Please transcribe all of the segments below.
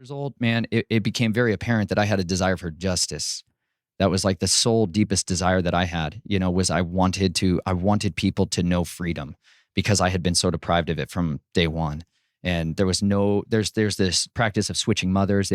Years old, man, it became very apparent that I had a desire for justice. That was like the sole deepest desire that I had, was I wanted people to know freedom because I had been so deprived of it from day one. And there was no, there's this practice of switching mothers.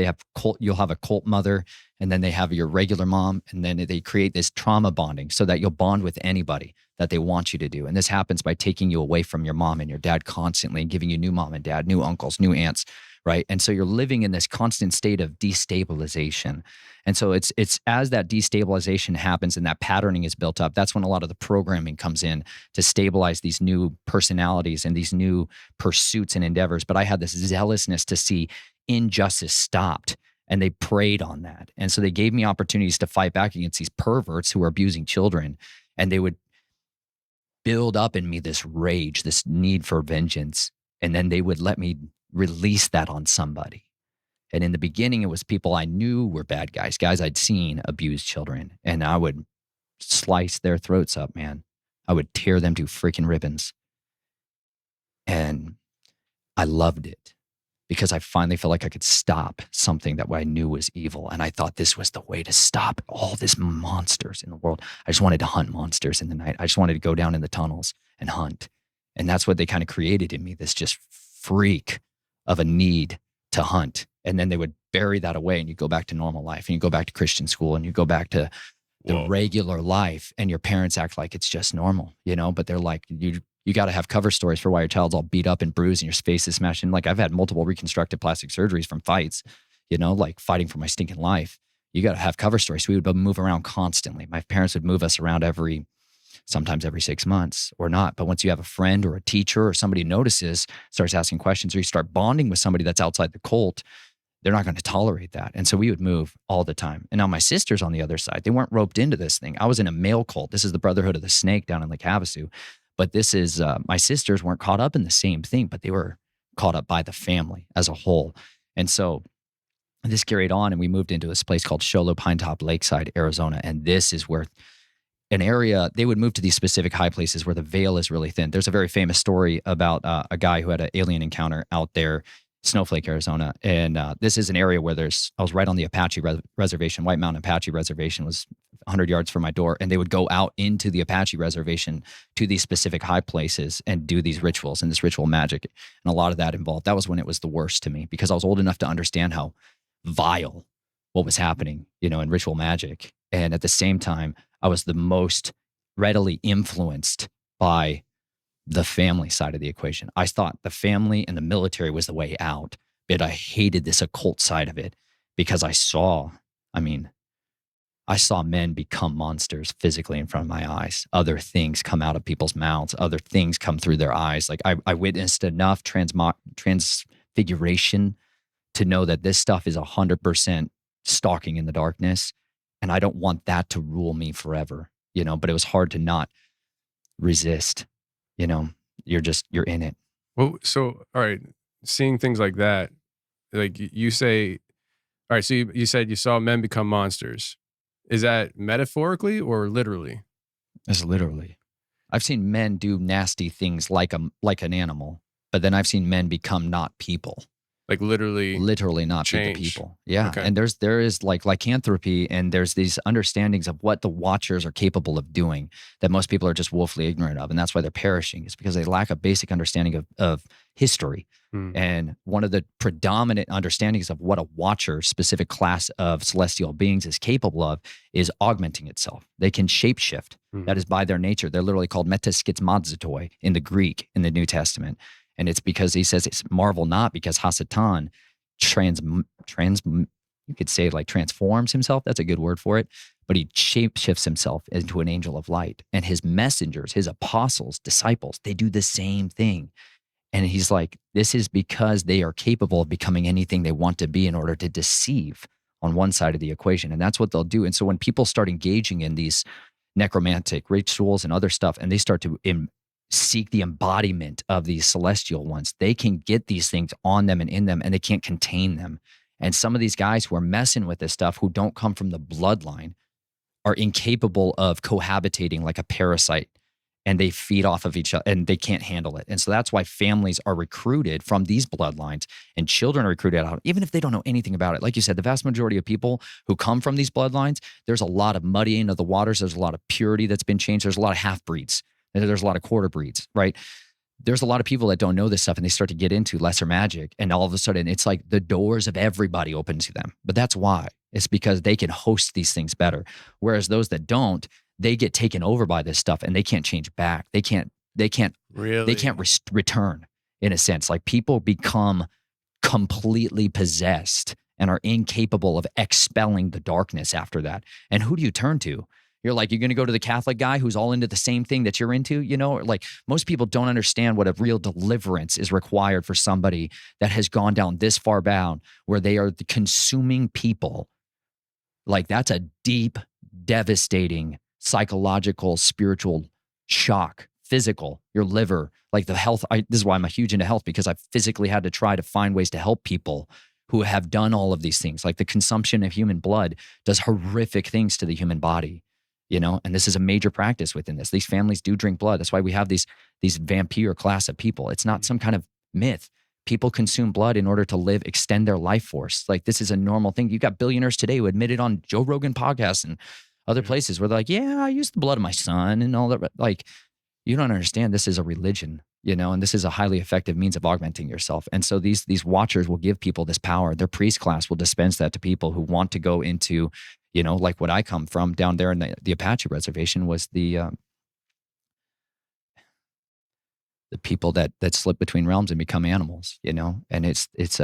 You'll have a cult mother, and then they have your regular mom, and then they create this trauma bonding so that you'll bond with anybody that they want you to do. And this happens by taking you away from your mom and your dad constantly and giving you new mom and dad, new uncles, new aunts, right? And so you're living in this constant state of destabilization. And so it's as that destabilization happens and that patterning is built up, that's when a lot of the programming comes in to stabilize these new personalities and these new pursuits and endeavors. But I had this zealousness to see injustice stopped, and they preyed on that. And so they gave me opportunities to fight back against these perverts who are abusing children, and they would build up in me this rage, this need for vengeance, and then they would let me release that on somebody. And in the beginning, it was people I knew were bad guys I'd seen abuse children. And I would slice their throats up, man. I would tear them to freaking ribbons. And I loved it because I finally felt like I could stop something that I knew was evil. And I thought this was the way to stop all these monsters in the world. I just wanted to hunt monsters in the night. I just wanted to go down in the tunnels and hunt. And that's what they kind of created in me, this just freak of a need to hunt. And then they would bury that away, and you go back to normal life, and you go back to Christian school, and you go back to the regular life, and your parents act like it's just normal, but they're like, you got to have cover stories for why your child's all beat up and bruised and your face is smashed in. Like, I've had multiple reconstructive plastic surgeries from fights, like fighting for my stinking life. You got to have cover stories. So we would move around constantly. My parents would move us around sometimes every 6 months or not. But once you have a friend or a teacher or somebody who notices, starts asking questions, or you start bonding with somebody that's outside the cult, they're not going to tolerate that. And so we would move all the time. And now my sisters on the other side, they weren't roped into this thing. I was in a male cult. This is the Brotherhood of the Snake down in Lake Havasu. But this is, my sisters weren't caught up in the same thing, but they were caught up by the family as a whole. And so this carried on, and we moved into this place called Show Low Pinetop, Lakeside, Arizona. And this is where an area, they would move to these specific high places where the veil is really thin. There's a very famous story about a guy who had an alien encounter out there, Snowflake, Arizona. And this is an area where I was right on the Apache reservation. White Mountain Apache Reservation was 100 yards from my door. And they would go out into the Apache reservation to these specific high places and do these rituals and this ritual magic. And a lot of that involved. That was when it was the worst to me, because I was old enough to understand how vile what was happening, in ritual magic. And at the same time, I was the most readily influenced by the family side of the equation. I thought the family and the military was the way out, but I hated this occult side of it because I saw men become monsters physically in front of my eyes. Other things come out of people's mouths. Other things come through their eyes. Like I witnessed enough transfiguration to know that this stuff is 100% stalking in the darkness. And I don't want that to rule me forever, but it was hard to not resist. You're in it. Well, so, all right, seeing things like that, like you say, all right, so you said you saw men become monsters. Is that metaphorically or literally? It's literally. I've seen men do nasty things like an animal, but then I've seen men become not people. Like literally not change. be the people. Yeah. Okay. And there is like lycanthropy, and there's these understandings of what the watchers are capable of doing that most people are just woefully ignorant of. And that's why they're perishing, is because they lack a basic understanding of history. And one of the predominant understandings of what a watcher, specific class of celestial beings, is capable of is augmenting itself. They can shapeshift. That is by their nature. They're literally called metaskizmadzotoi in the Greek in the New Testament. And it's because he says it's marvel not, because Hasatan you could say like transforms himself. That's a good word for it. But he shapeshifts himself into an angel of light. And his messengers, his apostles, disciples, they do the same thing. And he's like, this is because they are capable of becoming anything they want to be in order to deceive on one side of the equation. And that's what they'll do. And so when people start engaging in these necromantic rituals and other stuff, and they start to seek the embodiment of these celestial ones, they can get these things on them and in them, and they can't contain them. And some of these guys who are messing with this stuff, who don't come from the bloodline, are incapable of cohabitating like a parasite and they feed off of each other and they can't handle it. And so that's why families are recruited from these bloodlines and children are recruited out, even if they don't know anything about it. Like you said, the vast majority of people who come from these bloodlines, there's a lot of muddying of the waters. There's a lot of purity that's been changed. There's a lot of half breeds. There's a lot of quarter breeds, right? There's a lot of people that don't know this stuff and they start to get into lesser magic. And all of a sudden it's like the doors of everybody open to them. But that's why. It's because they can host these things better. Whereas those that don't, they get taken over by this stuff and they can't change back. They can't return, in a sense. Like people become completely possessed and are incapable of expelling the darkness after that. And who do you turn to? You're going to go to the Catholic guy who's all into the same thing that you're into, like most people don't understand what a real deliverance is required for somebody that has gone down this far down where they are the consuming people. Like that's a deep, devastating psychological, spiritual shock, physical, your liver, like the health. This is why I'm huge into health, because I've physically had to try to find ways to help people who have done all of these things. Like the consumption of human blood does horrific things to the human body. And this is a major practice within this. These families do drink blood. That's why we have these vampire class of people. It's not some kind of myth. People consume blood in order to extend their life force. Like this is a normal thing. You got billionaires today who admitted on Joe Rogan podcasts and other places where they're like, yeah, I used the blood of my son and all that. Like, you don't understand. This is a religion, and this is a highly effective means of augmenting yourself. And so these watchers will give people this power. Their priest class will dispense that to people who want to go into, like what I come from down there in the Apache reservation was the people that slip between realms and become animals, and it's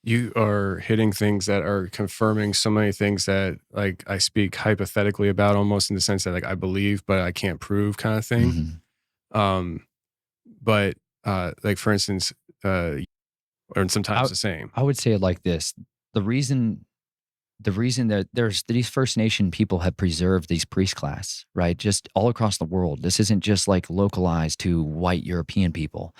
you are hitting things that are confirming so many things that like I speak hypothetically about, almost in the sense that like I believe, but I can't prove kind of thing. Mhm. But like for instance, or sometimes the same. I would say it like this. The reason that there's these First Nation people have preserved these priest class, right? Just all across the world. This isn't just like localized to white European people.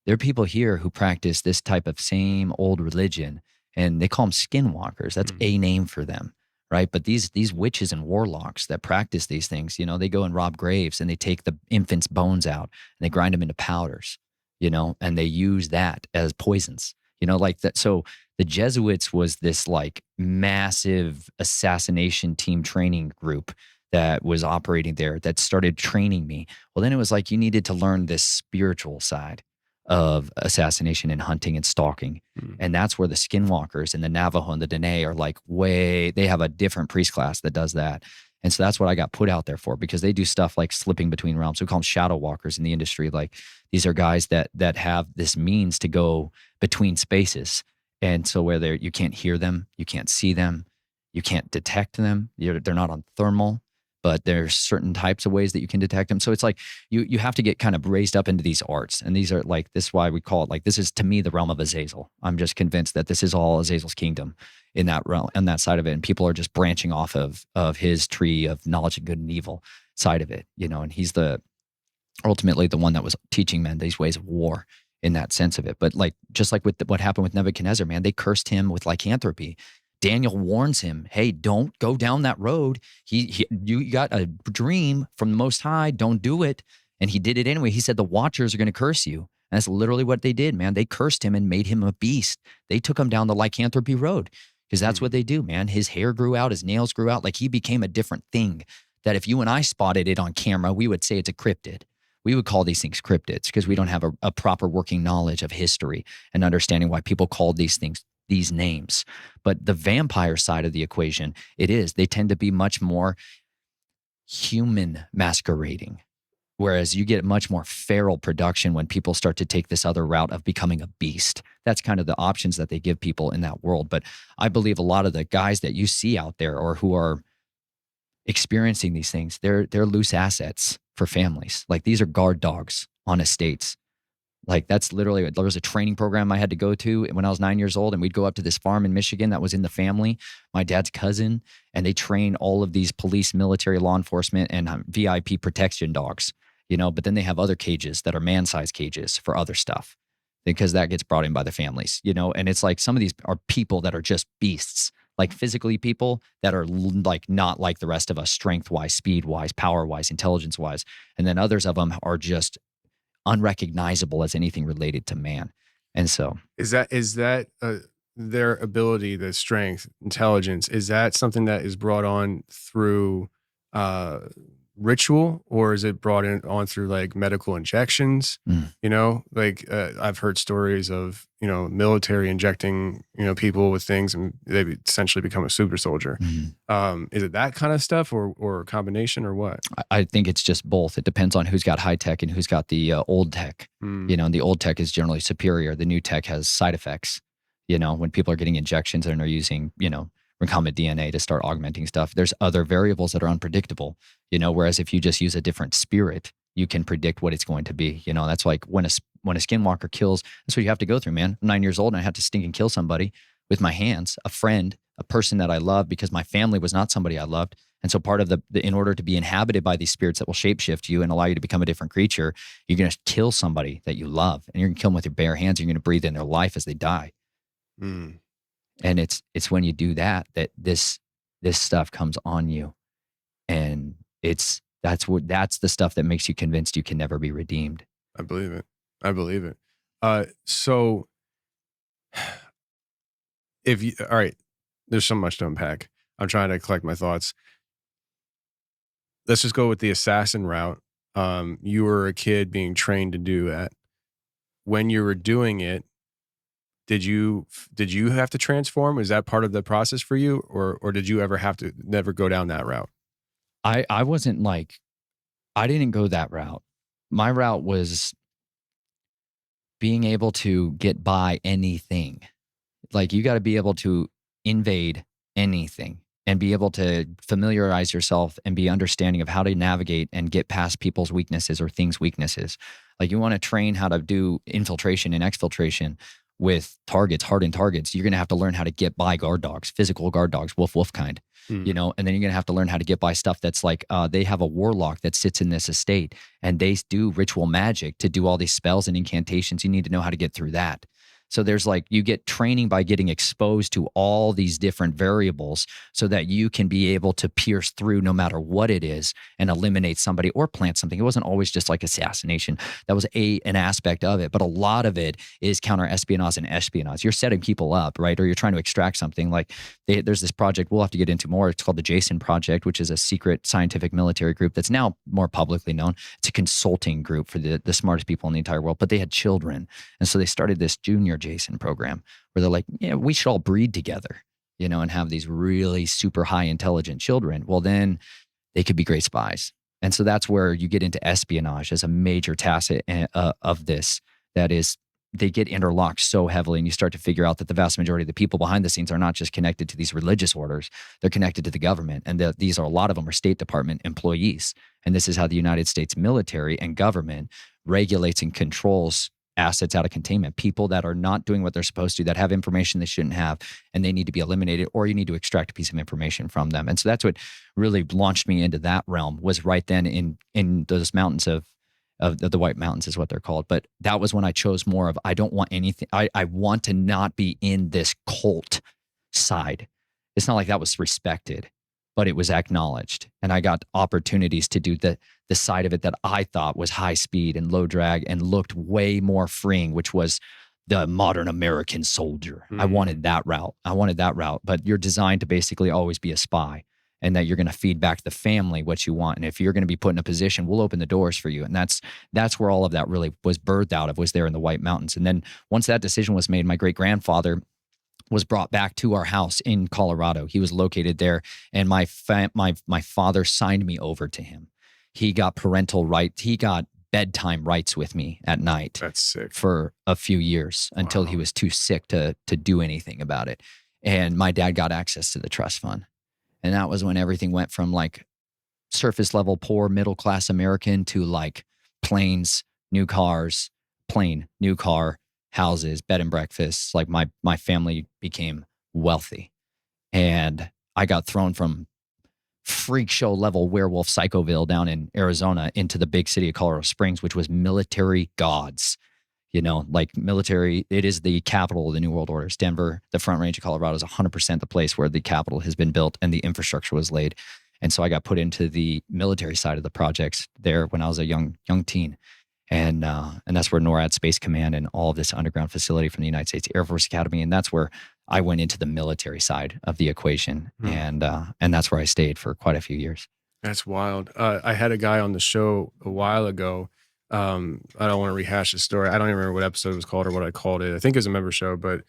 There are people here who practice this type of same old religion, and they call them skinwalkers. That's a name for them, right? But these witches and warlocks that practice these things, they go and rob graves and they take the infants' bones out and they grind them into powders, and they use that as poisons, like that. So the Jesuits was this like massive assassination team training group that was operating there that started training me. Well, then it was like you needed to learn this spiritual side of assassination and hunting and stalking. And that's where the skinwalkers and the Navajo and the Dene are like they have a different priest class that does that. And so that's what I got put out there for, because they do stuff like slipping between realms. We call them shadow walkers in the industry. Like these are guys that have this means to go between spaces. And so where you can't hear them, you can't see them, you can't detect them. They're not on thermal, but there's certain types of ways that you can detect them. So it's like you have to get kind of raised up into these arts. And these are like, this is why we call it like, this is to me the realm of Azazel. I'm just convinced that this is all Azazel's kingdom in that realm, and that side of it. And people are just branching off of his tree of knowledge of good and evil side of it, and he's ultimately the one that was teaching men these ways of war in that sense of it. But like, just like with what happened with Nebuchadnezzar, man, they cursed him with lycanthropy. Daniel warns him, hey, don't go down that road. You got a dream from the Most High. Don't do it. And he did it anyway. He said the watchers are going to curse you. And that's literally what they did, man. They cursed him and made him a beast. They took him down the lycanthropy road, because that's what they do, man. His hair grew out. His nails grew out. Like he became a different thing that if you and I spotted it on camera, we would say it's a cryptid. We would call these things cryptids because we don't have a proper working knowledge of history and understanding why people called these things these names. But the vampire side of the equation, they tend to be much more human masquerading, whereas you get much more feral production when people start to take this other route of becoming a beast. That's kind of the options that they give people in that world. But I believe a lot of the guys that you see out there or who are experiencing these things, they're loose assets for families. Like these are guard dogs on estates. Like that's literally, there was a training program I had to go to when I was 9 years old, and we'd go up to this farm in Michigan that was in the family, my dad's cousin, and they train all of these police, military, law enforcement, and VIP protection dogs, but then they have other cages that are man-sized cages for other stuff because that gets brought in by the families, and it's like some of these are people that are just beasts. like physically people that are like not like the rest of us, strength wise, speed wise, power wise, intelligence wise. And then others of them are just unrecognizable as anything related to man. And so Is that their ability, the strength, intelligence? Is that something that is brought on through uh, ritual, or is it brought in on through like medical injections? mm, You know, like I've heard stories of military injecting people with things, and they essentially become a super soldier. mm. Is it that kind of stuff, or a combination, or what? I think it's just both. It depends on who's got high tech and who's got the old tech. Mm, And the old tech is generally superior. The new tech has side effects. When people are getting injections and are using, recombinant DNA to start augmenting stuff, there's other variables that are unpredictable. Whereas if you just use a different spirit, you can predict what it's going to be. That's like when a skinwalker kills. That's what you have to go through, man. I'm 9 years old and I had to stink and kill somebody with my hands, a friend, a person that I love, because my family was not somebody I loved. And so part of in order to be inhabited by these spirits that will shapeshift you and allow you to become a different creature, you're going to kill somebody that you love, and you're going to kill them with your bare hands. You're going to breathe in their life as they die. mm. And it's when you do that this stuff comes on you, and that's the stuff that makes you convinced you can never be redeemed. I believe it. I believe it. So all right, there's so much to unpack. I'm trying to collect my thoughts. Let's just go with the assassin route. You were a kid being trained to do that. When you were doing it, did you have to transform? Was that part of the process for you, or did you ever have to never go down that route? I wasn't like, I didn't go that route. My route was being able to get by anything. Like, you got to be able to invade anything and be able to familiarize yourself and be understanding of how to navigate and get past people's weaknesses or things' weaknesses. Like, you want to train how to do infiltration and exfiltration with targets, hardened targets. You're going to have to learn how to get by guard dogs, physical guard dogs, wolf kind. And then you're going to have to learn how to get by stuff that's like, they have a warlock that sits in this estate and they do ritual magic to do all these spells and incantations. You need to know how to get through that. So there's like, you get training by getting exposed to all these different variables so that you can be able to pierce through no matter what it is and eliminate somebody or plant something. It wasn't always just like assassination. That was an aspect of it. But a lot of it is counter-espionage and espionage. You're setting people up, right? Or you're trying to extract something. Like, there's this project we'll have to get into more. It's called the Jason Project, which is a secret scientific military group that's now more publicly known. It's a consulting group for the smartest people in the entire world. But they had children. And so they started this junior Jason program where they're like, yeah, we should all breed together, and have these really super high intelligent children. Well, then they could be great spies. And so that's where you get into espionage as a major tacit of this. That is, they get interlocked so heavily, and you start to figure out that the vast majority of the people behind the scenes are not just connected to these religious orders, they're connected to the government. And these are, a lot of them are State Department employees. And this is how the United States military and government regulates and controls assets out of containment, people that are not doing what they're supposed to, that have information they shouldn't have, and they need to be eliminated, or you need to extract a piece of information from them. And so that's what really launched me into that realm, was right then in those mountains of the White Mountains is what they're called. But that was when I chose more of, I don't want anything. I want to not be in this cult side. It's not like that was respected, but it was acknowledged. And I got opportunities to do the side of it that I thought was high speed and low drag and looked way more freeing, which was the modern American soldier. I wanted that route. But you're designed to basically always be a spy, and that you're going to feed back the family what you want. And if you're going to be put in a position, we'll open the doors for you. And that's where all of that really was birthed out of, was there in the White Mountains. And then once that decision was made, my great-grandfather was brought back to our house in Colorado. He was located there, and my father signed me over to him. He got parental rights. He got bedtime rights with me at night. That's sick. For a few years, until he was too sick to do anything about it. And my dad got access to the trust fund. And that was when everything went from like surface level, poor, middle class American to like planes, new cars, plane, new car, houses, bed and breakfasts. Like my family became wealthy, and I got thrown from freak show level werewolf Psychoville down in Arizona into the big city of Colorado Springs, which was military gods. Like military, it is the capital of the New World Order. It's Denver, the Front Range of Colorado is 100% the place where the capital has been built and the infrastructure was laid. And so I got put into the military side of the projects there when I was a young teen. And that's where NORAD Space Command and all of this underground facility from the United States Air Force Academy. And that's where I went into the military side of the equation. And that's where I stayed for quite a few years. That's wild. I had a guy on the show a while ago. I don't want to rehash the story. I don't even remember what episode it was called or what I called it. I think it was a member show, but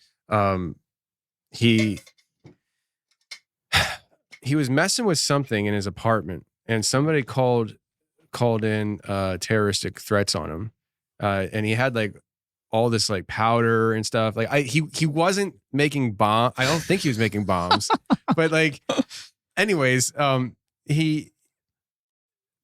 he was messing with something in his apartment, and somebody called in terroristic threats on him, and he had like all this like powder and stuff. Like he wasn't making bomb. I don't think he was making bombs, but like, anyways,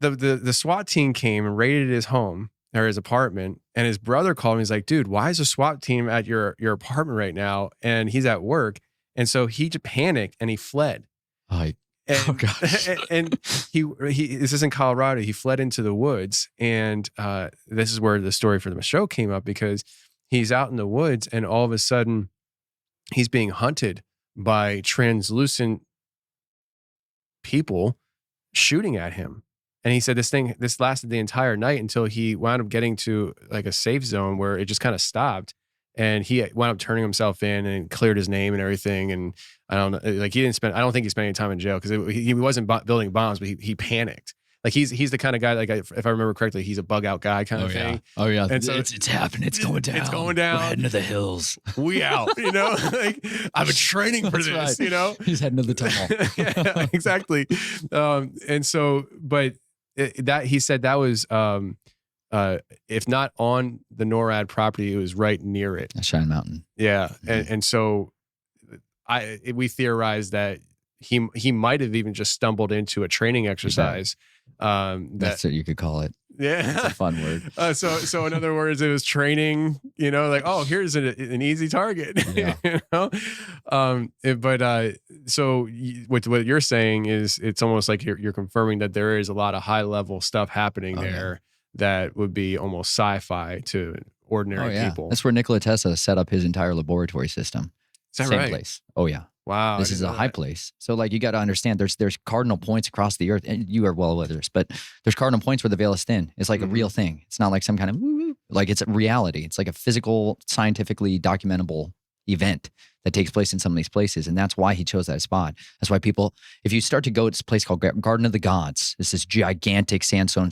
the SWAT team came and raided his home or his apartment, and his brother called me. He's like, dude, why is a SWAT team at your apartment right now? And he's at work. And so he just panicked and he fled. Oh gosh. And he this is in Colorado. He fled into the woods. And this is where the story for the show came up, because he's out in the woods and all of a sudden he's being hunted by translucent people shooting at him. And he said this lasted the entire night until he wound up getting to like a safe zone where it just kind of stopped. And he wound up turning himself in and cleared his name and everything. And I don't know, like I don't think he spent any time in jail, because he wasn't building bombs, but he panicked. Like he's the kind of guy, like if I remember correctly, he's a bug out guy kind of thing. Oh yeah. And so it's happening. It's going down. It's going down. We're heading to the hills. We out, Like I've been training for this, right. He's heading to the tunnel. Yeah, exactly. And so, but that he said that was, if not on the NORAD property, it was right near it. Cheyenne Mountain. Yeah. Mm-hmm. And so we theorized that he might have even just stumbled into a training exercise. That's what you could call it. Yeah. That's a fun word. So in other words, it was training, like, oh, here's an easy target. Yeah. So what you're saying is it's almost like you're confirming that there is a lot of high level stuff happening there that would be almost sci-fi to ordinary people. That's where Nikola Tesla set up his entire laboratory system. Is that Same right? place. Oh yeah. Wow. This is a high place. So like you got to understand there's cardinal points across the earth, and you are well aware of this, but there's cardinal points where the veil is thin. It's like a real thing. It's not like some kind of like it's a reality. It's like a physical, scientifically documentable event that takes place in some of these places. And that's why he chose that spot. That's why people, if you start to go to this place called Garden of the Gods, it's this gigantic sandstone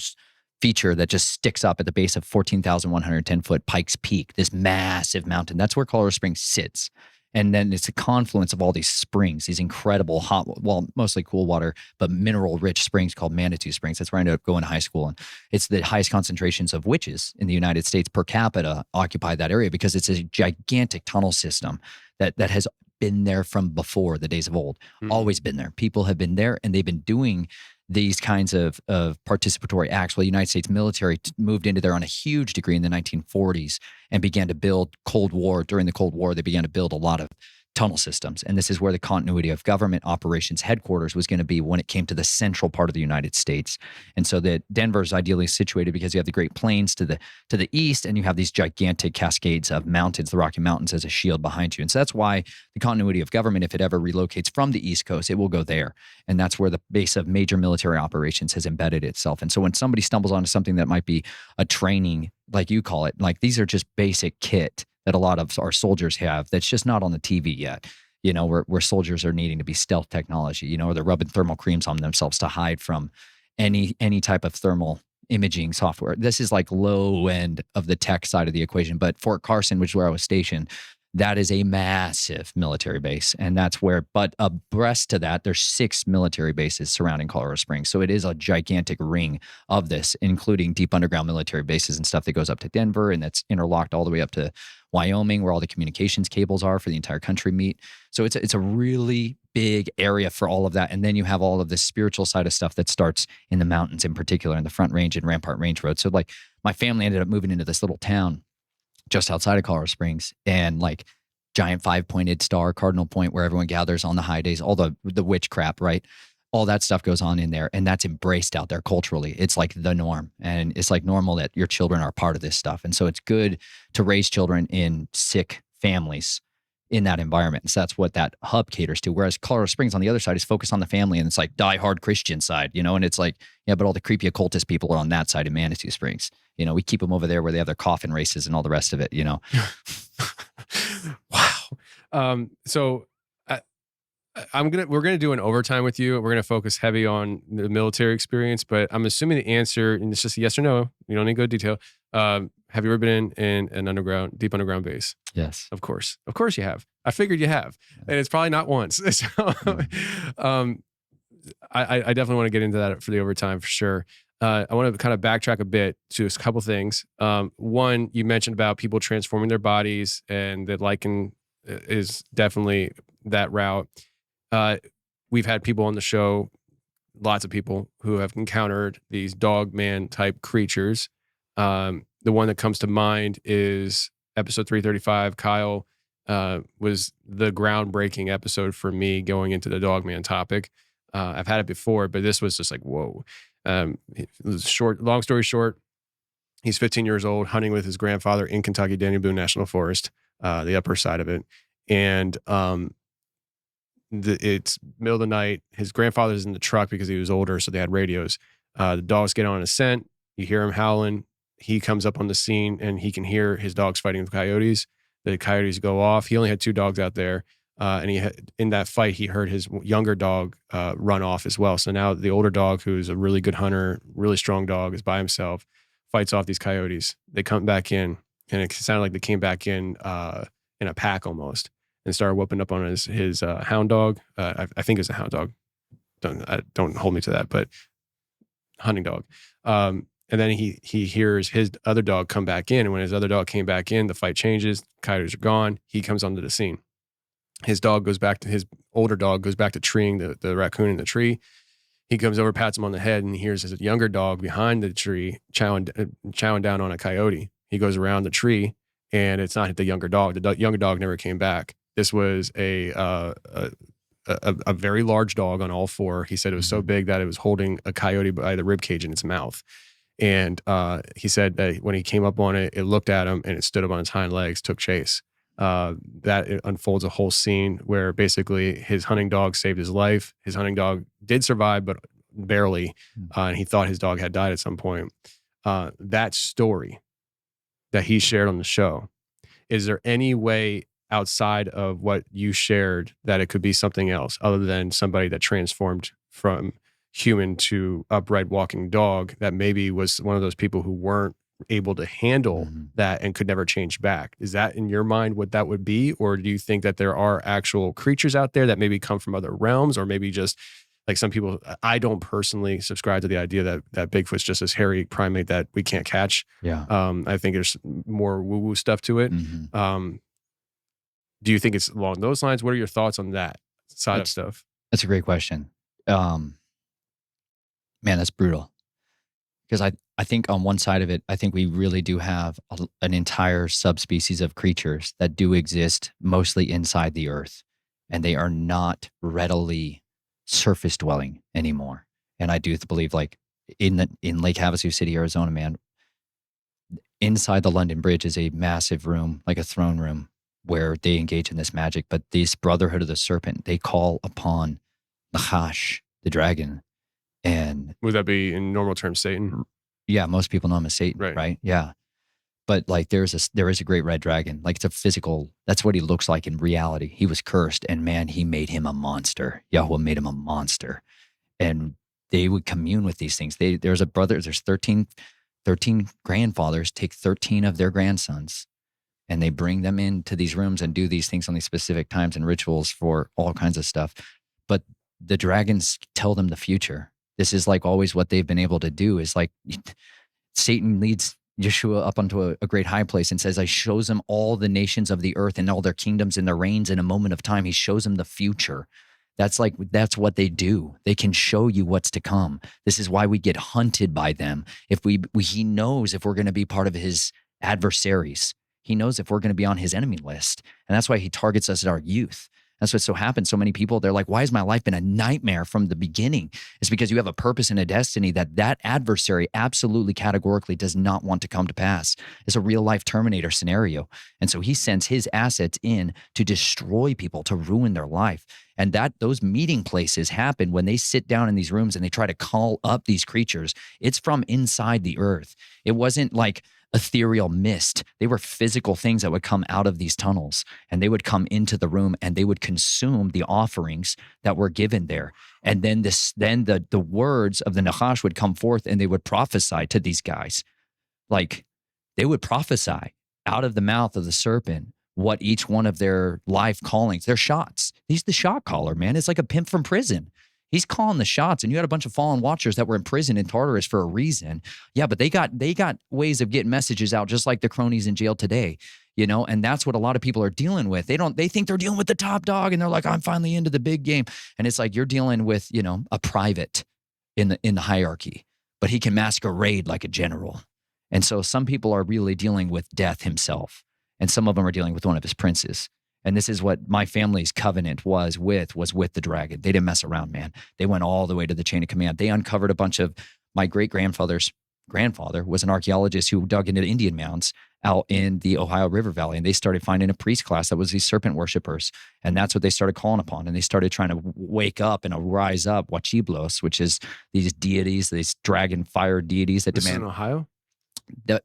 feature that just sticks up at the base of 14,110 foot Pikes Peak, this massive mountain. That's where Colorado Springs sits. And then it's a confluence of all these springs, these incredible hot, well, mostly cool water, but mineral-rich springs called Manitou Springs. That's where I ended up going to high school. And it's the highest concentrations of witches in the United States per capita occupy that area, because it's a gigantic tunnel system that has been there from before the days of old, always been there. People have been there, and they've been doing these kinds of participatory acts. Well, the United States military moved into there on a huge degree in the 1940s and began to build during the Cold War, they began to build a lot of tunnel systems. And this is where the continuity of government operations headquarters was going to be when it came to the central part of the United States. And so that Denver is ideally situated because you have the Great Plains to the east, and you have these gigantic cascades of mountains, the Rocky Mountains, as a shield behind you. And so that's why the continuity of government, if it ever relocates from the East Coast, it will go there. And that's where the base of major military operations has embedded itself. And so when somebody stumbles onto something that might be a training, like you call it, like these are just basic kit that a lot of our soldiers have that's just not on the TV yet, where soldiers are needing to be stealth technology, or they're rubbing thermal creams on themselves to hide from any type of thermal imaging software. This is like low end of the tech side of the equation. But Fort Carson, which is where I was stationed, that is a massive military base. And that's where, but abreast to that, there's 6 military bases surrounding Colorado Springs. So it is a gigantic ring of this, including deep underground military bases and stuff that goes up to Denver, and that's interlocked all the way up to Wyoming, where all the communications cables are for the entire country meet. So it's a really big area for all of that. And then you have all of the spiritual side of stuff that starts in the mountains, in particular in the Front Range and Rampart Range Road. So like my family ended up moving into this little town just outside of Colorado Springs, and like giant 5-pointed star, cardinal point, where everyone gathers on the high days, all the witch crap, right? all that stuff goes on in there, and that's embraced out there culturally. It's like the norm, and it's like normal that your children are part of this stuff. And so it's good to raise children in sick families in that environment. And so that's what that hub caters to. Whereas Colorado Springs on the other side is focused on the family, and it's like die-hard Christian side, and it's like, yeah, but all the creepy occultist people are on that side in Manitou Springs. We keep them over there where they have their coffin races and all the rest of it, Wow. So we're gonna do an overtime with you. We're gonna focus heavy on the military experience, but I'm assuming the answer, and it's just a yes or no. You don't need to go into detail. Have you ever been in an deep underground base? Yes. Of course you have. I figured you have, and it's probably not once. So, I definitely want to get into that for the overtime for sure. I want to kind of backtrack a bit to a couple things. One, you mentioned about people transforming their bodies, and that lichen is definitely that route. We've had people on the show, lots of people who have encountered these dog man type creatures. The one that comes to mind is episode 335. Kyle was the groundbreaking episode for me going into the dog man topic. I've had it before, but this was just like, whoa. Long story short, he's 15 years old, hunting with his grandfather in Kentucky, Daniel Boone National Forest, the upper side of it. And it's middle of the night. His grandfather's in the truck because he was older, so they had radios. The dogs get on a scent. You hear him howling. He comes up on the scene, and he can hear his dogs fighting with coyotes. The coyotes go off. He only had 2 dogs out there. And in that fight, he heard his younger dog run off as well. So now the older dog, who's a really good hunter, really strong dog, is by himself, fights off these coyotes. They come back in, and it sounded like they came back in a pack almost, and started whooping up on his hound dog. I think it's a hound dog. Don't hold me to that, but hunting dog. And then he hears his other dog come back in, and when his other dog came back in, the fight changes. Coyotes are gone. He comes onto the scene. His older dog goes back to treeing the raccoon in the tree. He comes over, pats him on the head, and he hears his younger dog behind the tree chowing down on a coyote. He goes around the tree, and it's not the younger dog. The younger dog never came back. This was a very large dog on all 4. He said it was so big that it was holding a coyote by the rib cage in its mouth. And he said that when he came up on it, it looked at him, and it stood up on its hind legs, took chase. That it unfolds a whole scene where basically his hunting dog saved his life. His hunting dog did survive, but barely. And he thought his dog had died at some point. That story that he shared on the show, is there any way outside of what you shared that it could be something else other than somebody that transformed from human to upright walking dog, that maybe was one of those people who weren't able to handle that and could never change back? Is that in your mind what that would be? Or do you think that there are actual creatures out there that maybe come from other realms, or maybe just like some people? I don't personally subscribe to the idea that Bigfoot's just this hairy primate that we can't catch. Yeah. I think there's more woo-woo stuff to it. Do you think it's along those lines? What are your thoughts on that side of stuff? That's a great question. Man, that's brutal. Because I think on one side of it, I think we really do have an entire subspecies of creatures that do exist mostly inside the earth, and they are not readily surface dwelling anymore. And I do believe, like in Lake Havasu City, Arizona, man, inside the London Bridge is a massive room, like a throne room, where they engage in this magic. But this Brotherhood of the Serpent, they call upon Nahash, the dragon. And would that be in normal terms Satan? Yeah, most people know him as Satan, right? Yeah. But like there is a great red dragon. Like it's a physical, that's what he looks like in reality. He was cursed, and man, he made him a monster. Yahweh made him a monster. And they would commune with these things. There's 13 grandfathers take 13 of their grandsons, and they bring them into these rooms and do these things on these specific times and rituals for all kinds of stuff. But the dragons tell them the future. This is like always what they've been able to do, is like Satan leads Yeshua up onto a great high place and says, I shows him all the nations of the earth and all their kingdoms and their reigns in a moment of time. He shows them the future. That's what they do. They can show you what's to come. This is why we get hunted by them. He knows if we're going to be part of his adversaries. He knows if we're going to be on his enemy list. And that's why he targets us at our youth. That's what's so happened. So many people, they're like, why has my life been a nightmare from the beginning? It's because you have a purpose and a destiny that adversary absolutely categorically does not want to come to pass. It's a real life Terminator scenario. And so he sends his assets in to destroy people, to ruin their life. And that those meeting places happen when they sit down in these rooms and they try to call up these creatures. It's from inside the earth. It wasn't like ethereal mist. They were physical things that would come out of these tunnels, and they would come into the room and they would consume the offerings that were given there. And then the words of the Nachash would come forth, and they would prophesy to these guys. Like, they would prophesy out of the mouth of the serpent what each one of their life callings, their shots. He's the shot caller, man. It's like a pimp from prison. He's calling the shots, and you had a bunch of fallen watchers that were in prison in Tartarus for a reason. Yeah, but they got ways of getting messages out, just like the cronies in jail today, you know. And that's what a lot of people are dealing with. They think they're dealing with the top dog, and they're like, I'm finally into the big game. And it's like you're dealing with, you know, a private in the hierarchy, but he can masquerade like a general. And so some people are really dealing with death himself, and some of them are dealing with one of his princes. And this is what my family's covenant was with the dragon. They didn't mess around, man. They went all the way to the chain of command. They uncovered a bunch of my great-grandfather's grandfather was an archaeologist who dug into the Indian mounds out in the Ohio River Valley. And they started finding a priest class that was these serpent worshipers. And that's what they started calling upon. And they started trying to wake up and rise up Huachiblos, which is these deities, these dragon fire deities that This demand. is in Ohio?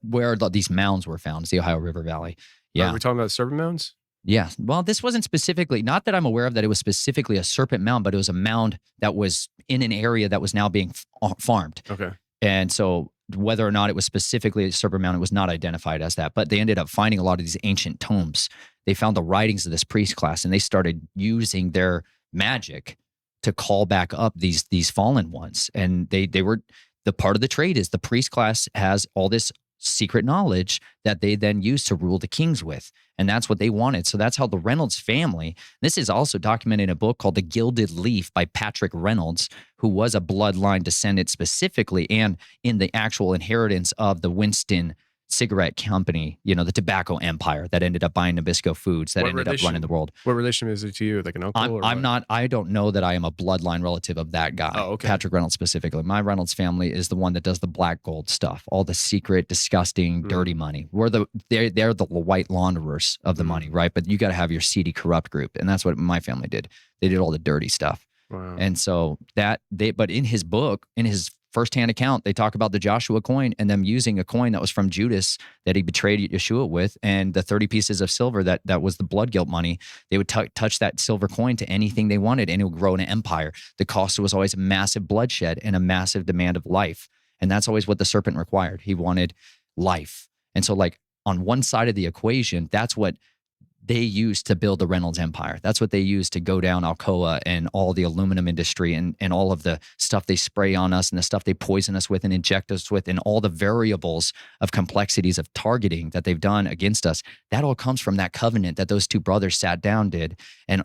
Where these mounds were found is the Ohio River Valley. Yeah. Are we talking about serpent mounds? Yeah. Well, this wasn't specifically, not that I'm aware of that it was specifically a serpent mound, but it was a mound that was in an area that was now being farmed. Okay. And so whether or not it was specifically a serpent mound, it was not identified as that. But they ended up finding a lot of these ancient tomes. They found the writings of this priest class, and they started using their magic to call back up these fallen ones. And they were, the part of the trade is the priest class has all this secret knowledge that they then use to rule the kings with. And that's what they wanted. So that's how the Reynolds family, this is also documented in a book called The Gilded Leaf by Patrick Reynolds, who was a bloodline descendant specifically and in the actual inheritance of the Winston cigarette company, you know, the tobacco empire that ended up buying Nabisco Foods, that ended up running the world. What relation is it to you? Like an uncle? I don't know that I am a bloodline relative of that guy. Oh, okay. Patrick Reynolds specifically. My Reynolds family is the one that does the black gold stuff, all the secret, disgusting, dirty money. They're the white launderers of the money, right? But you got to have your seedy, corrupt group. And that's what my family did. They did all the dirty stuff. Wow. And so but in his book, in his firsthand account, they talk about the Joshua coin and them using a coin that was from Judas that he betrayed Yeshua with, and the 30 pieces of silver that was the blood guilt money. They would touch that silver coin to anything they wanted, and it would grow an empire. The cost was always massive bloodshed and a massive demand of life. And that's always what the serpent required. He wanted life. And so, like, on one side of the equation, that's what they used to build the Reynolds empire. That's what they used to go down Alcoa and all the aluminum industry and all of the stuff they spray on us and the stuff they poison us with and inject us with and all the variables of complexities of targeting that they've done against us. That all comes from that covenant that those two brothers sat down, did, and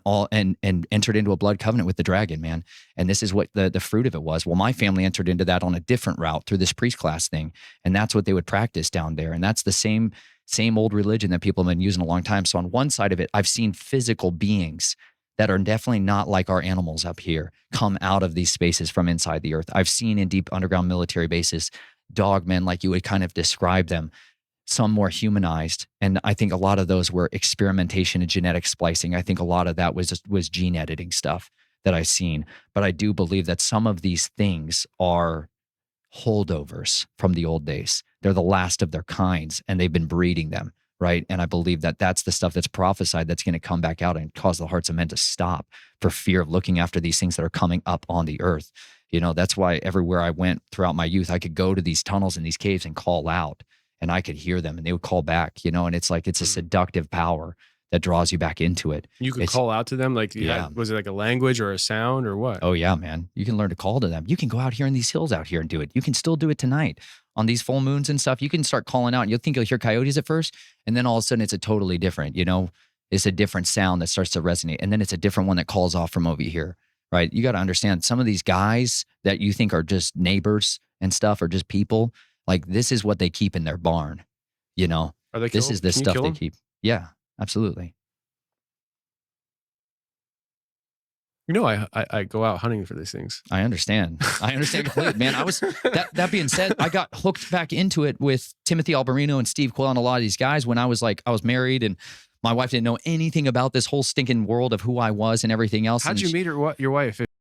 entered into a blood covenant with the dragon, man. And this is what the fruit of it was. Well, my family entered into that on a different route through this priest class thing. And that's what they would practice down there. And that's the same old religion that people have been using a long time. So on one side of it, I've seen physical beings that are definitely not like our animals up here come out of these spaces from inside the earth. I've seen in deep underground military bases, dogmen, like you would kind of describe them, some more humanized. And I think a lot of those were experimentation and genetic splicing. I think a lot of that was gene editing stuff that I've seen. But I do believe that some of these things are holdovers from the old days. They're the last of their kinds, and they've been breeding them, right? And I believe that that's the stuff that's prophesied that's going to come back out and cause the hearts of men to stop for fear of looking after these things that are coming up on the earth. You know, that's why everywhere I went throughout my youth, I could go to these tunnels and these caves and call out, and I could hear them, and they would call back, you know, and it's like it's a seductive power that draws you back into it. You could call out to them? Like, yeah. Was it like a language or a sound or what? Oh, yeah, man. You can learn to call to them. You can go out here in these hills out here and do it. You can still do it tonight on these full moons and stuff. You can start calling out, and you'll think you'll hear coyotes at first, and then all of a sudden it's a totally different, you know, it's a different sound that starts to resonate. And then it's a different one that calls off from over here, right? You got to understand, some of these guys that you think are just neighbors and stuff or just people, like, this is what they keep in their barn, you know? Are they This is the Can you stuff kill they them? keep. Yeah, absolutely. You know, I go out hunting for these things. I understand. I understand completely, man. That being said, I got hooked back into it with Timothy Alberino and Steve Quill and a lot of these guys when I was married and my wife didn't know anything about this whole stinking world of who I was and everything else. How'd And you meet your wife?